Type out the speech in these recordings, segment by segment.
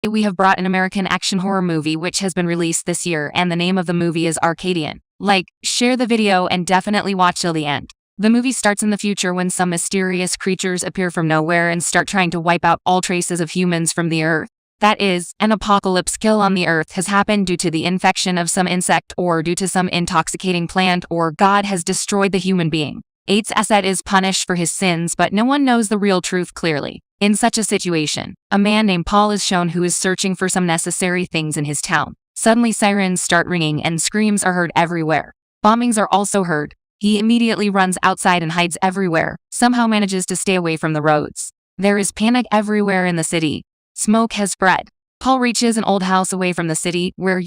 We have brought an American action horror movie which has been released this year, and the name of the movie is Arcadian. Like, share the video and definitely watch till the end. The movie starts in the future when some mysterious creatures appear from nowhere and start trying to wipe out all traces of humans from the earth. That is, an apocalypse kill on the earth has happened due to the infection of some insect or due to some intoxicating plant, or God has destroyed the human being. Aid's asset is punished for his sins, but no one knows the real truth clearly. In such a situation, a man named Paul is shown who is searching for some necessary things in his town. Suddenly sirens start ringing and screams are heard everywhere. Bombings are also heard. He immediately runs outside and hides everywhere, somehow manages to stay away from the roads. There is panic everywhere in the city. Smoke has spread. Paul reaches an old house away from the city where,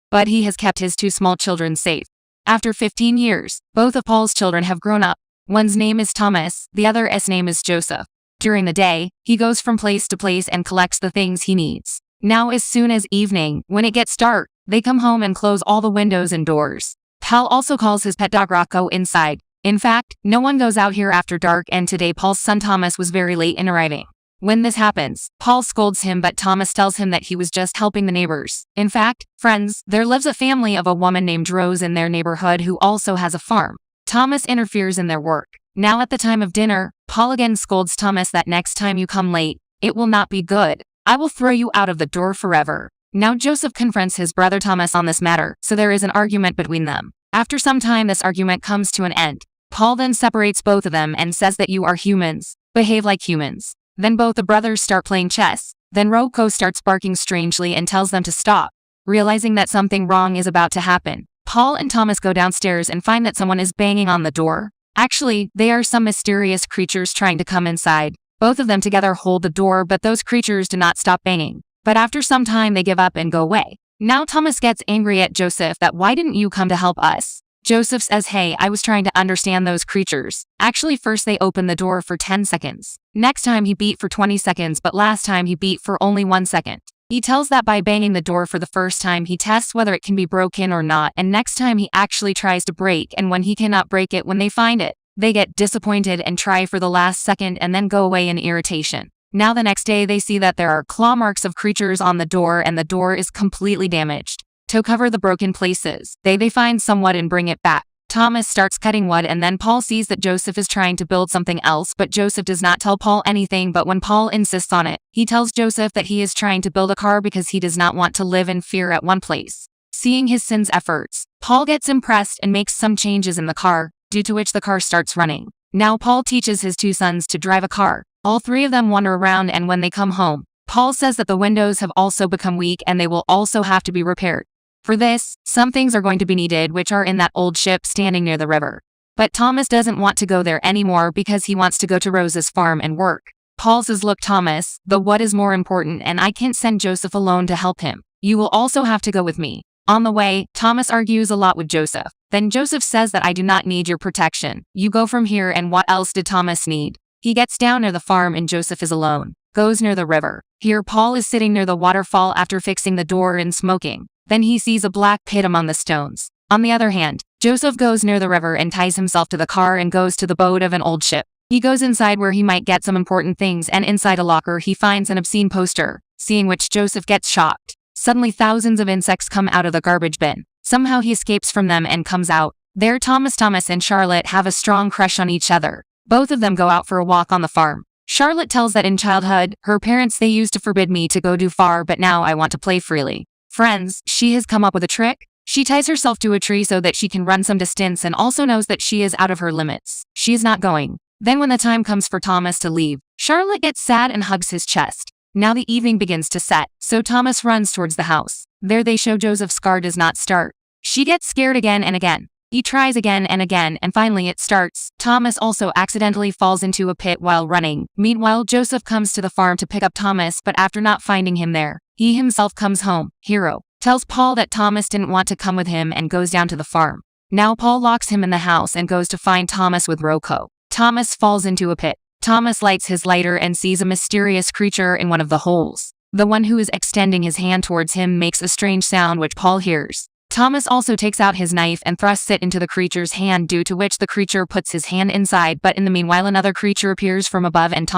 but he has kept his 2 small children safe. After 15 years, both of Paul's children have grown up. One's name is Thomas, the other's name is Joseph. During the day, he goes from place to place and collects the things he needs. Now as soon as evening, when it gets dark, they come home and close all the windows and doors. Paul also calls his pet dog Rocco inside. In fact, no one goes out here after dark, and today Paul's son Thomas was very late in arriving. When this happens, Paul scolds him, but Thomas tells him that he was just helping the neighbors. In fact, friends, there lives a family of a woman named Rose in their neighborhood who also has a farm. Thomas interferes in their work. Now at the time of dinner, Paul again scolds Thomas that next time you come late, it will not be good. I will throw you out of the door forever. Now Joseph confronts his brother Thomas on this matter, so there is an argument between them. After some time this argument comes to an end. Paul then separates both of them and says that you are humans. Behave like humans. Then both the brothers start playing chess. Then Rocco starts barking strangely and tells them to stop. Realizing that something wrong is about to happen, Paul and Thomas go downstairs and find that someone is banging on the door. Actually, they are some mysterious creatures trying to come inside. Both of them together hold the door, but those creatures do not stop banging. But after some time they give up and go away. Now Thomas gets angry at Joseph that why didn't you come to help us? Joseph says, hey, I was trying to understand those creatures. Actually first they opened the door for 10 seconds. Next time he beat for 20 seconds, but last time he beat for only 1 second. He tells that by banging the door for the first time he tests whether it can be broken or not, and next time he actually tries to break, and when he cannot break it when they find it, they get disappointed and try for the last second and then go away in irritation. Now the next day they see that there are claw marks of creatures on the door and the door is completely damaged. To cover the broken places, they find some wood and bring it back. Thomas starts cutting wood, and then Paul sees that Joseph is trying to build something else, but Joseph does not tell Paul anything, but when Paul insists on it, he tells Joseph that he is trying to build a car because he does not want to live in fear at one place. Seeing his son's efforts, Paul gets impressed and makes some changes in the car, due to which the car starts running. Now Paul teaches his 2 sons to drive a car. All 3 of them wander around, and when they come home, Paul says that the windows have also become weak and they will also have to be repaired. For this, some things are going to be needed which are in that old ship standing near the river. But Thomas doesn't want to go there anymore because he wants to go to Rose's farm and work. Paul says, look Thomas, the wood is more important and I can't send Joseph alone to help him. You will also have to go with me. On the way, Thomas argues a lot with Joseph. Then Joseph says that I do not need your protection. You go from here, and what else did Thomas need? He gets down near the farm and Joseph is alone. Goes near the river. Here Paul is sitting near the waterfall after fixing the door and smoking. Then he sees a black pit among the stones. On the other hand, Joseph goes near the river and ties himself to the car and goes to the boat of an old ship. He goes inside where he might get some important things, and inside a locker he finds an obscene poster, seeing which Joseph gets shocked. Suddenly thousands of insects come out of the garbage bin. Somehow he escapes from them and comes out. There Thomas and Charlotte have a strong crush on each other. Both of them go out for a walk on the farm. Charlotte tells that in childhood, her parents they used to forbid me to go too far, but now I want to play freely. Friends, she has come up with a trick. She ties herself to a tree so that she can run some distance and also knows that she is out of her limits. She is not going. Then when the time comes for Thomas to leave, Charlotte gets sad and hugs his chest. Now the evening begins to set, so Thomas runs towards the house. There they show Joseph's car does not start. She gets scared again and again. He tries again and again, and finally it starts. Thomas also accidentally falls into a pit while running. Meanwhile, Joseph comes to the farm to pick up Thomas, but after not finding him there, he himself comes home. Hero tells Paul that Thomas didn't want to come with him and goes down to the farm. Now Paul locks him in the house and goes to find Thomas with Rocco. Thomas falls into a pit. Thomas lights his lighter and sees a mysterious creature in one of the holes. The one who is extending his hand towards him makes a strange sound which Paul hears. Thomas also takes out his knife and thrusts it into the creature's hand, due to which the creature puts his hand inside, but in the meanwhile another creature appears from above and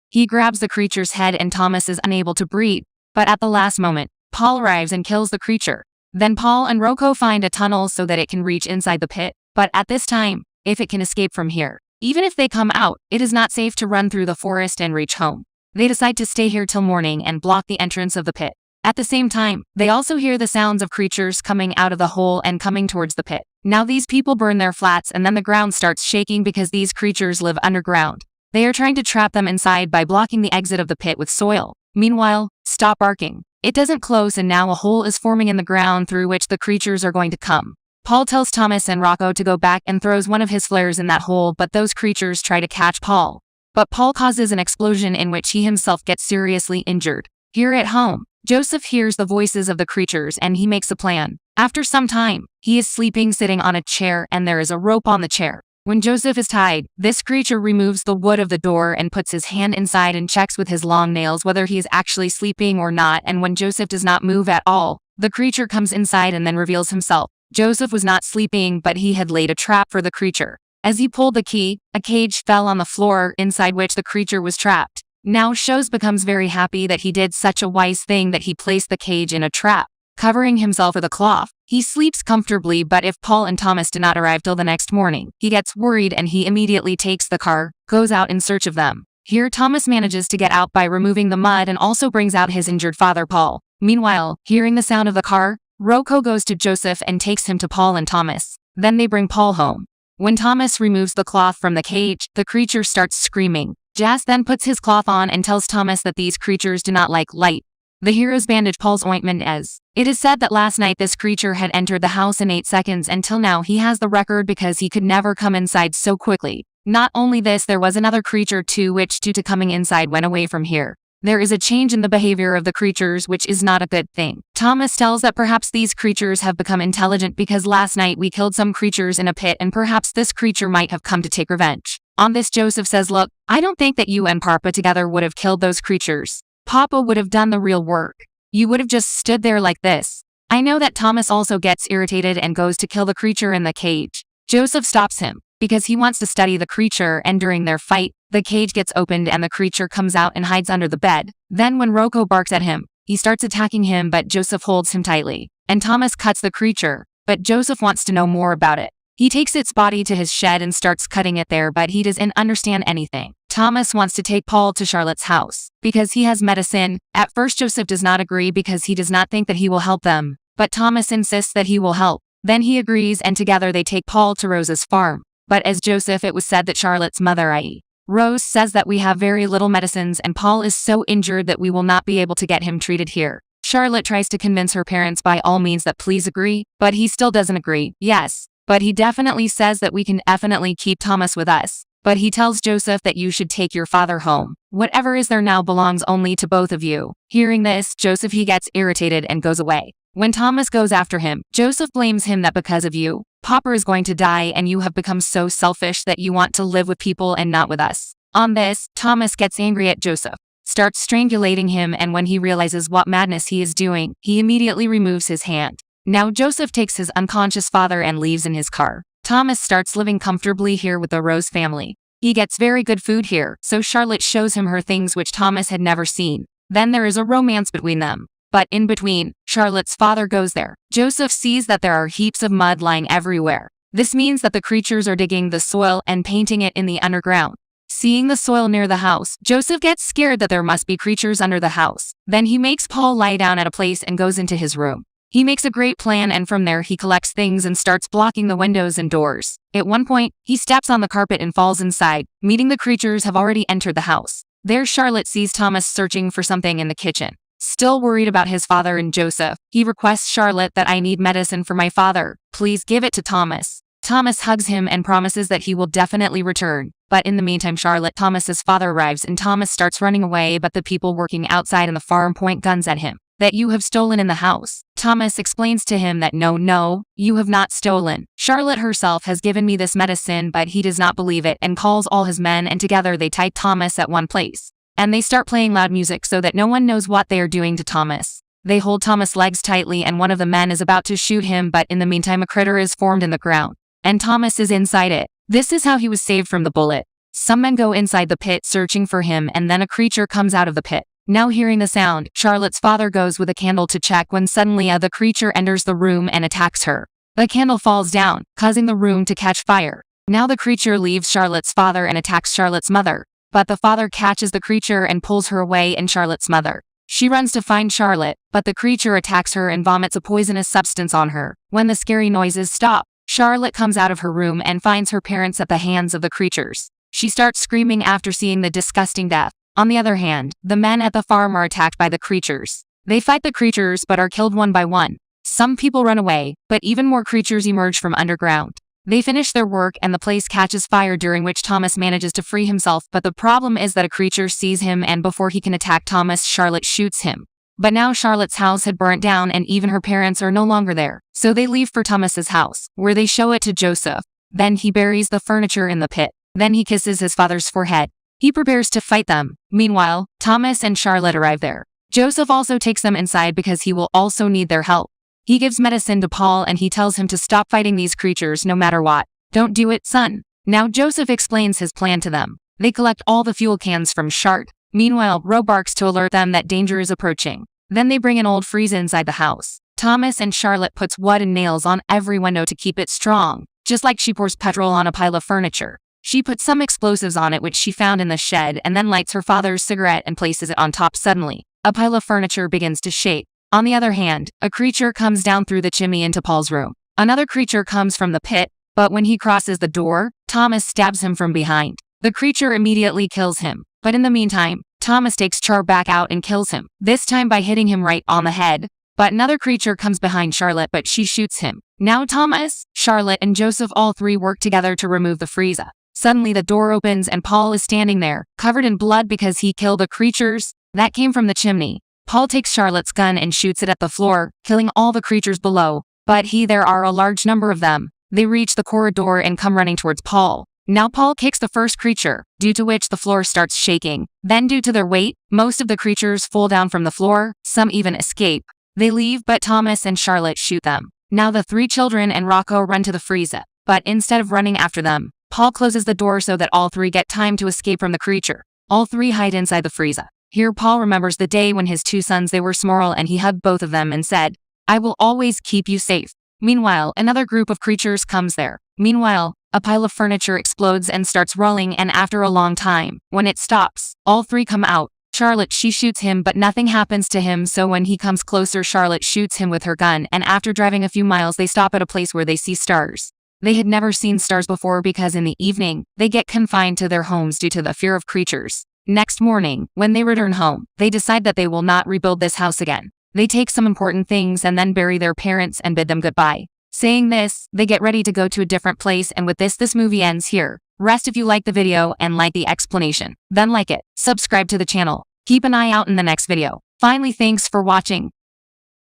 he grabs the creature's head and Thomas is unable to breathe. But at the last moment, Paul arrives and kills the creature. Then Paul and Rocco find a tunnel so that it can reach inside the pit, but at this time, if it can escape from here. Even if they come out, it is not safe to run through the forest and reach home. They decide to stay here till morning and block the entrance of the pit. At the same time, they also hear the sounds of creatures coming out of the hole and coming towards the pit. Now these people burn their flats and then the ground starts shaking because these creatures live underground. They are trying to trap them inside by blocking the exit of the pit with soil. Meanwhile, stop barking. It doesn't close and now a hole is forming in the ground through which the creatures are going to come. Paul tells Thomas and Rocco to go back and throws one of his flares in that hole, but those creatures try to catch Paul. But Paul causes an explosion in which he himself gets seriously injured. Here at home, Joseph hears the voices of the creatures and he makes a plan. After some time, he is sleeping sitting on a chair and there is a rope on the chair. When Joseph is tied, this creature removes the wood of the door and puts his hand inside and checks with his long nails whether he is actually sleeping or not, and when Joseph does not move at all, the creature comes inside and then reveals himself. Joseph was not sleeping, but he had laid a trap for the creature. As he pulled the key, a cage fell on the floor inside which the creature was trapped. Now Shows becomes very happy that he did such a wise thing that he placed the cage in a trap. Covering himself with a cloth, he sleeps comfortably, but if Paul and Thomas do not arrive till the next morning, he gets worried and he immediately takes the car, goes out in search of them. Here Thomas manages to get out by removing the mud and also brings out his injured father Paul. Meanwhile, hearing the sound of the car, Rocco goes to Joseph and takes him to Paul and Thomas. Then they bring Paul home. When Thomas removes the cloth from the cage, the creature starts screaming. Jas then puts his cloth on and tells Thomas that these creatures do not like light. The heroes bandage Paul's ointment as it is said that last night this creature had entered the house in 8 seconds and till now he has the record because he could never come inside so quickly. Not only this, there was another creature too which due to coming inside went away from here. There is a change in the behavior of the creatures which is not a good thing. Thomas tells that perhaps these creatures have become intelligent because last night we killed some creatures in a pit and perhaps this creature might have come to take revenge. On this Joseph says, look, I don't think that you and Papa together would have killed those creatures. Papa would have done the real work. You would have just stood there like this. I know that Thomas also gets irritated and goes to kill the creature in the cage. Joseph stops him because he wants to study the creature, and during their fight, the cage gets opened and the creature comes out and hides under the bed. Then when Rocco barks at him, he starts attacking him but Joseph holds him tightly. And Thomas cuts the creature, but Joseph wants to know more about it. He takes its body to his shed and starts cutting it there, but he doesn't understand anything. Thomas wants to take Paul to Charlotte's house because he has medicine. At first Joseph does not agree because he does not think that he will help them, but Thomas insists that he will help. Then he agrees and together they take Paul to Rose's farm. But as Joseph, it was said that Charlotte's mother, i.e. Rose, says that we have very little medicines and Paul is so injured that we will not be able to get him treated here. Charlotte tries to convince her parents by all means that please agree, but he still doesn't agree. Yes, but he definitely says that we can definitely keep Thomas with us. But he tells Joseph that you should take your father home. Whatever is there now belongs only to both of you. Hearing this, Joseph he gets irritated and goes away. When Thomas goes after him, Joseph blames him that because of you, Papa is going to die and you have become so selfish that you want to live with people and not with us. On this, Thomas gets angry at Joseph, starts strangulating him, and when he realizes what madness he is doing, he immediately removes his hand. Now Joseph takes his unconscious father and leaves in his car. Thomas starts living comfortably here with the Rose family. He gets very good food here, so Charlotte shows him her things which Thomas had never seen. Then there is a romance between them. But in between, Charlotte's father goes there. Joseph sees that there are heaps of mud lying everywhere. This means that the creatures are digging the soil and painting it in the underground. Seeing the soil near the house, Joseph gets scared that there must be creatures under the house. Then he makes Paul lie down at a place and goes into his room. He makes a great plan and from there he collects things and starts blocking the windows and doors. At one point, he steps on the carpet and falls inside, meaning the creatures have already entered the house. There Charlotte sees Thomas searching for something in the kitchen. Still worried about his father and Joseph, he requests Charlotte that I need medicine for my father. Please give it to Thomas. Thomas hugs him and promises that he will definitely return. But in the meantime, Thomas's father arrives and Thomas starts running away, but the people working outside in the farm point guns at him. That you have stolen in the house. Thomas explains to him that no, you have not stolen. Charlotte herself has given me this medicine, but he does not believe it and calls all his men and together they tie Thomas at one place. And they start playing loud music so that no one knows what they are doing to Thomas. They hold Thomas' legs tightly and one of the men is about to shoot him, but in the meantime a critter is formed in the ground. And Thomas is inside it. This is how he was saved from the bullet. Some men go inside the pit searching for him and then a creature comes out of the pit. Now hearing the sound, Charlotte's father goes with a candle to check when suddenly the creature enters the room and attacks her. The candle falls down, causing the room to catch fire. Now the creature leaves Charlotte's father and attacks Charlotte's mother. But the father catches the creature and pulls her away and Charlotte's mother. She runs to find Charlotte, but the creature attacks her and vomits a poisonous substance on her. When the scary noises stop, Charlotte comes out of her room and finds her parents at the hands of the creatures. She starts screaming after seeing the disgusting death. On the other hand, the men at the farm are attacked by the creatures. They fight the creatures but are killed one by one. Some people run away, but even more creatures emerge from underground. They finish their work and the place catches fire, during which Thomas manages to free himself, but the problem is that a creature sees him and before he can attack Thomas, Charlotte shoots him. But now Charlotte's house had burnt down and even her parents are no longer there. So they leave for Thomas's house, where they show it to Joseph. Then he buries the furniture in the pit. Then he kisses his father's forehead. He prepares to fight them. Meanwhile, Thomas and Charlotte arrive there. Joseph also takes them inside because he will also need their help. He gives medicine to Paul and he tells him to stop fighting these creatures no matter what. Don't do it, son. Now Joseph explains his plan to them. They collect all the fuel cans from Shart. Meanwhile, Ro barks to alert them that danger is approaching. Then they bring an old freeze inside the house. Thomas and Charlotte puts wood and nails on every window to keep it strong, just like she pours petrol on a pile of furniture. She puts some explosives on it which she found in the shed and then lights her father's cigarette and places it on top. Suddenly, a pile of furniture begins to shake. On the other hand, a creature comes down through the chimney into Paul's room. Another creature comes from the pit, but when he crosses the door, Thomas stabs him from behind. The creature immediately kills him, but in the meantime, Thomas takes Char back out and kills him, this time by hitting him right on the head. But another creature comes behind Charlotte but she shoots him. Now Thomas, Charlotte and Joseph all three work together to remove the freezer. Suddenly the door opens and Paul is standing there, covered in blood because he killed the creatures that came from the chimney. Paul takes Charlotte's gun and shoots it at the floor, killing all the creatures below. But there are a large number of them. They reach the corridor and come running towards Paul. Now Paul kicks the first creature, due to which the floor starts shaking. Then due to their weight, most of the creatures fall down from the floor, some even escape. They leave but Thomas and Charlotte shoot them. Now the three children and Rocco run to the freezer, but instead of running after them, Paul closes the door so that all three get time to escape from the creature. All three hide inside the freezer. Here Paul remembers the day when his two sons they were small and he hugged both of them and said, "I will always keep you safe." Meanwhile, another group of creatures comes there. Meanwhile, a pile of furniture explodes and starts rolling and after a long time, when it stops, all three come out. Charlotte she shoots him but nothing happens to him, so when he comes closer Charlotte shoots him with her gun and after driving a few miles they stop at a place where they see stars. They had never seen stars before because in the evening, they get confined to their homes due to the fear of creatures. Next morning, when they return home, they decide that they will not rebuild this house again. They take some important things and then bury their parents and bid them goodbye. Saying this, they get ready to go to a different place and with this movie ends here. Rest if you like the video and like the explanation. Then like it, subscribe to the channel. Keep an eye out in the next video. Finally, thanks for watching.